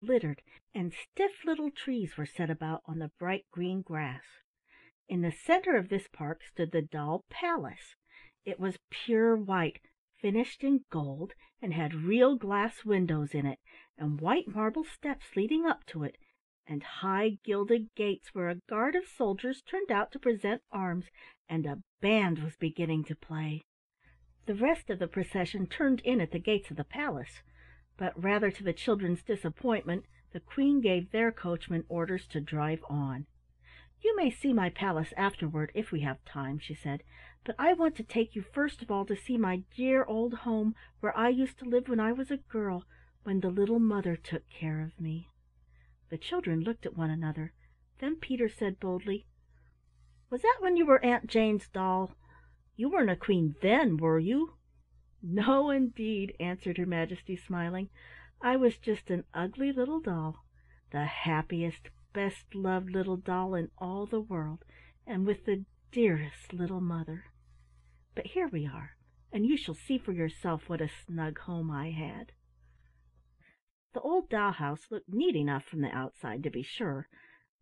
Littered, and stiff little trees were set about on the bright green grass. In the center of this park stood the doll palace. It was pure white, finished in gold, and had real glass windows in it, and white marble steps leading up to it, and high gilded gates where a guard of soldiers turned out to present arms, and a band was beginning to play. The rest of the procession turned in at the gates of the palace, but rather to the children's disappointment, the Queen gave their coachman orders to drive on. "You may see my palace afterward if we have time," she said, "but I want to take you first of all to see my dear old home where I used to live when I was a girl, when the little mother took care of me." The children looked at one another. Then Peter said boldly, "Was that when you were Aunt Jane's doll? You weren't a queen then, were you?" "No, indeed," answered her Majesty, smiling. "I was just an ugly little doll, the happiest, best loved little doll in all the world, and with the dearest little mother. But here we are, and you shall see for yourself what a snug home I had." The old doll house looked neat enough from the outside, to be sure,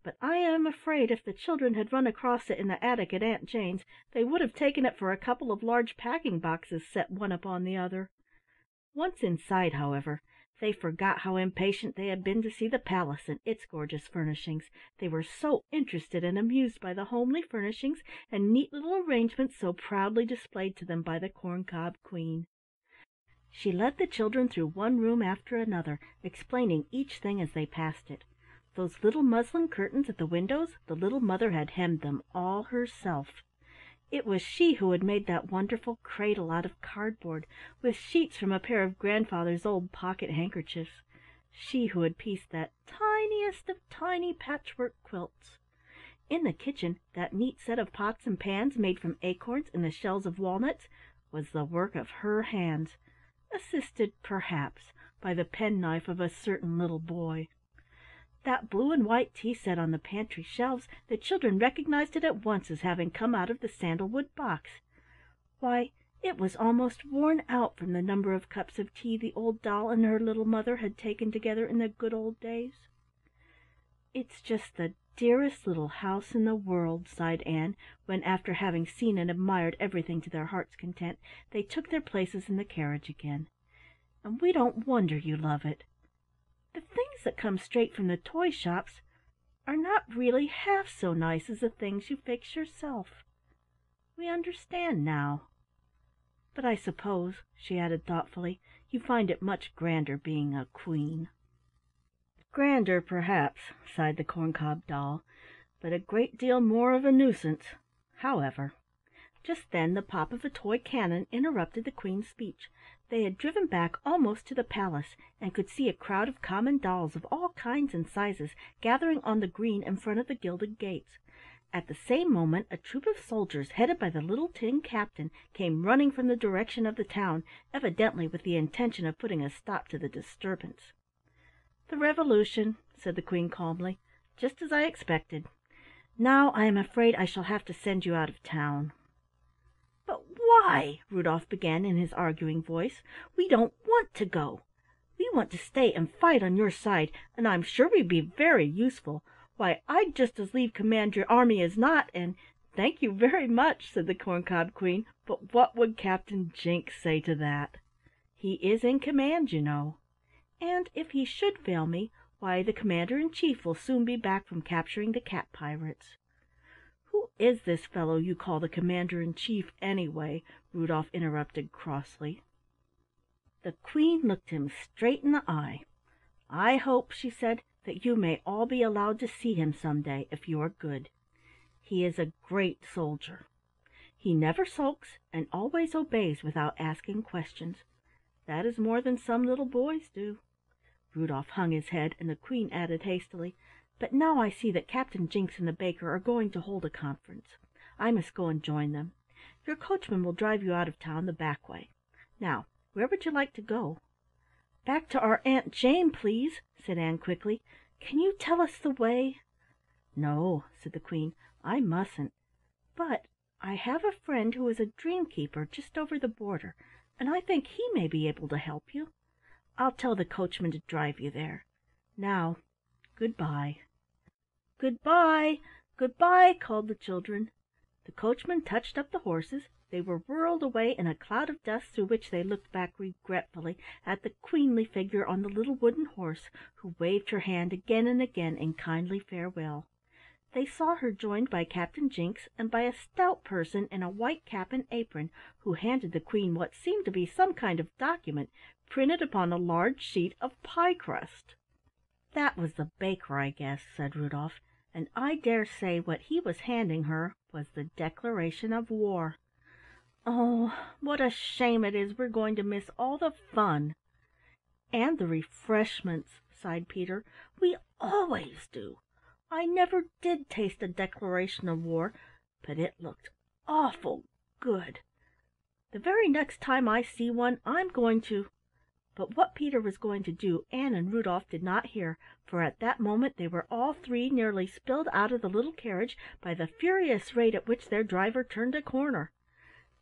but I am afraid if the children had run across it in the attic at Aunt Jane's, they would have taken it for a couple of large packing boxes set one upon the other. Once inside, however, they forgot how impatient they had been to see the palace and its gorgeous furnishings. They were so interested and amused by the homely furnishings and neat little arrangements so proudly displayed to them by the Corncob Queen. She led the children through one room after another, explaining each thing as they passed it. Those little muslin curtains at the windows, the little mother had hemmed them all herself. It was she who had made that wonderful cradle out of cardboard, with sheets from a pair of grandfather's old pocket handkerchiefs, she who had pieced that tiniest of tiny patchwork quilts. In the kitchen, that neat set of pots and pans made from acorns and the shells of walnuts was the work of her hands, assisted, perhaps, by the penknife of a certain little boy. That blue and white tea set on the pantry shelves, the children recognized it at once as having come out of the sandalwood box. Why, it was almost worn out from the number of cups of tea the old doll and her little mother had taken together in the good old days. "It's just the dearest little house in the world," sighed Ann, when, after having seen and admired everything to their hearts' content, they took their places in the carriage again. "And we don't wonder you love it. The things that come straight from the toy shops are not really half so nice as the things you fix yourself. We understand now. But I suppose," she added thoughtfully, "you find it much grander being a queen." "Grander, perhaps," sighed the corncob doll, "but a great deal more of a nuisance. However—" Just then the pop of a toy cannon interrupted the Queen's speech. They had driven back almost to the palace, and could see a crowd of common dolls of all kinds and sizes gathering on the green in front of the gilded gates. At the same moment a troop of soldiers, headed by the little tin captain, came running from the direction of the town, evidently with the intention of putting a stop to the disturbance. "The Revolution," said the Queen calmly, "just as I expected. Now I am afraid I shall have to send you out of town." "But why?" Rudolf began in his arguing voice. "We don't want to go. We want to stay and fight on your side, and I'm sure we'd be very useful. Why, I'd just as lief command your army as not, and—" "Thank you very much," said the Corncob Queen, "but what would Captain Jinks say to that? He is in command, you know. And if he should fail me, why, the Commander-in-Chief will soon be back from capturing the cat pirates." "Who is this fellow you call the Commander-in-Chief, anyway?" Rudolf interrupted crossly. The Queen looked him straight in the eye. "I hope," she said, "that you may all be allowed to see him some day, if you are good. He is a great soldier. He never sulks, and always obeys without asking questions. That is more than some little boys do." Rudolf hung his head, and the Queen added hastily, "But now I see that Captain Jinks and the baker are going to hold a conference. I must go and join them. Your coachman will drive you out of town the back way. Now, where would you like to go?" "Back to our Aunt Jane, please," said Ann quickly. "Can you tell us the way?" "No," said the Queen, "I mustn't. But I have a friend who is a dream keeper just over the border, and I think he may be able to help you. I'll tell the coachman to drive you there. Now, good-bye." "Good-bye! Good-bye!" called the children. The coachman touched up the horses. They were whirled away in a cloud of dust through which they looked back regretfully at the queenly figure on the little wooden horse, who waved her hand again and again in kindly farewell. They saw her joined by Captain Jinks and by a stout person in a white cap and apron, who handed the Queen what seemed to be some kind of document printed upon a large sheet of pie crust. "That was the baker, I guess," said Rudolf, "and I dare say what he was handing her was the declaration of war. Oh, what a shame it is we're going to miss all the fun!" "And the refreshments," sighed Peter. "We always do. I never did taste a declaration of war, but it looked awful good. The very next time I see one I'm going to—" But what Peter was going to do Ann and Rudolf did not hear, for at that moment they were all three nearly spilled out of the little carriage by the furious rate at which their driver turned a corner.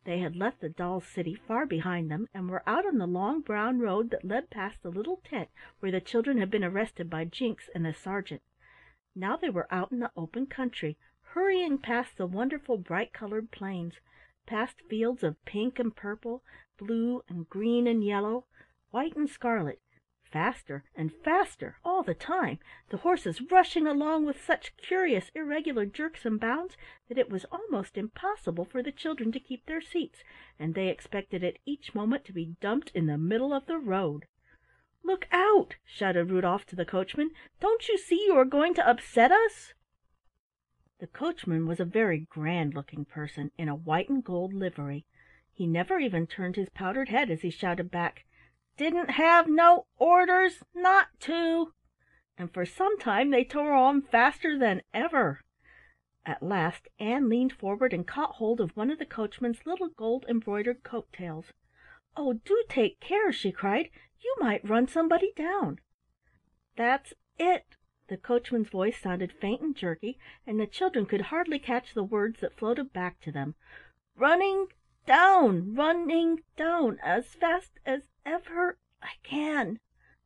They had left the doll's city far behind them, and were out on the long brown road that led past the little tent where the children had been arrested by Jinks and the sergeant. Now they were out in the open country, hurrying past the wonderful bright-colored plains, past fields of pink and purple, blue and green and yellow, white and scarlet, faster and faster all the time, the horses rushing along with such curious irregular jerks and bounds that it was almost impossible for the children to keep their seats, and they expected at each moment to be dumped in the middle of the road. "Look out!" shouted Rudolf to the coachman. "Don't you see you are going to upset us?" The coachman was a very grand-looking person in a white and gold livery. He never even turned his powdered head as he shouted back, "Didn't have no orders not to!" And for some time they tore on faster than ever. At last Ann leaned forward and caught hold of one of the coachman's little gold-embroidered coat-tails. "Oh, do take care!" she cried. "You might run somebody down." "That's it!" The coachman's voice sounded faint and jerky, and the children could hardly catch the words that floated back to them. "Running running down as fast as ever I can.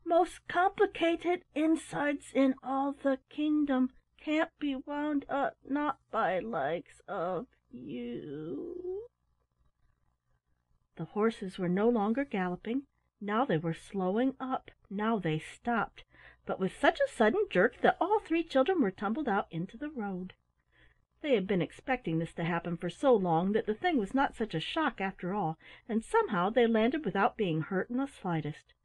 Most complicated insides in all the kingdom can't be wound up not by likes of you." The horses were no longer galloping. Now they were slowing up, now they stopped, but with such a sudden jerk that all three children were tumbled out into the road. They had been expecting this to happen for so long that the thing was not such a shock after all, and somehow they landed without being hurt in the slightest.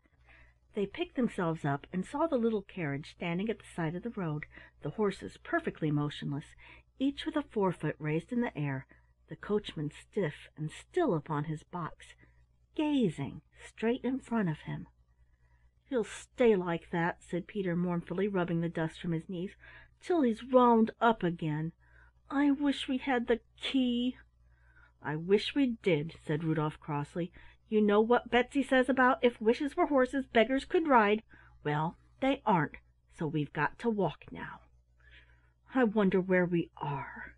They picked themselves up and saw the little carriage standing at the side of the road, the horses perfectly motionless, each with a forefoot raised in the air, the coachman stiff and still upon his box, gazing straight in front of him. "He'll stay like that," said Peter mournfully, rubbing the dust from his knees, "till he's wound up again. I wish we had the key." "I wish we did," said Rudolf crossly. "You know what Betsy says about if wishes were horses, beggars could ride. Well, they aren't, so we've got to walk now. I wonder where we are."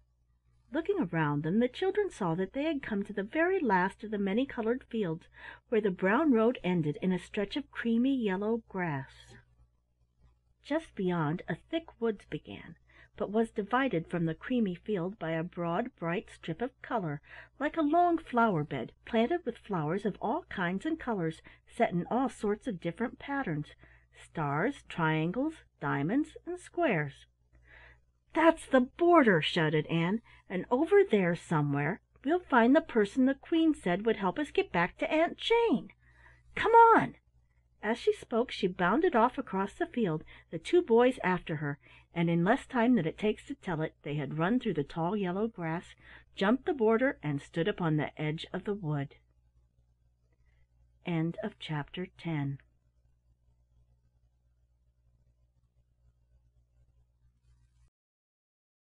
Looking around them, the children saw that they had come to the very last of the many-colored fields, where the brown road ended in a stretch of creamy yellow grass. Just beyond, a thick woods began, but was divided from the creamy field by a broad, bright strip of color, like a long flower-bed, planted with flowers of all kinds and colors, set in all sorts of different patterns, stars, triangles, diamonds, and squares. "That's the border!" shouted Ann, "and over there somewhere we'll find the person the Queen said would help us get back to Aunt Jane. Come on!" As she spoke she bounded off across the field, the two boys after her, and in less time than it takes to tell it they had run through the tall yellow grass, jumped the border, and stood upon the edge of the wood. End of chapter 10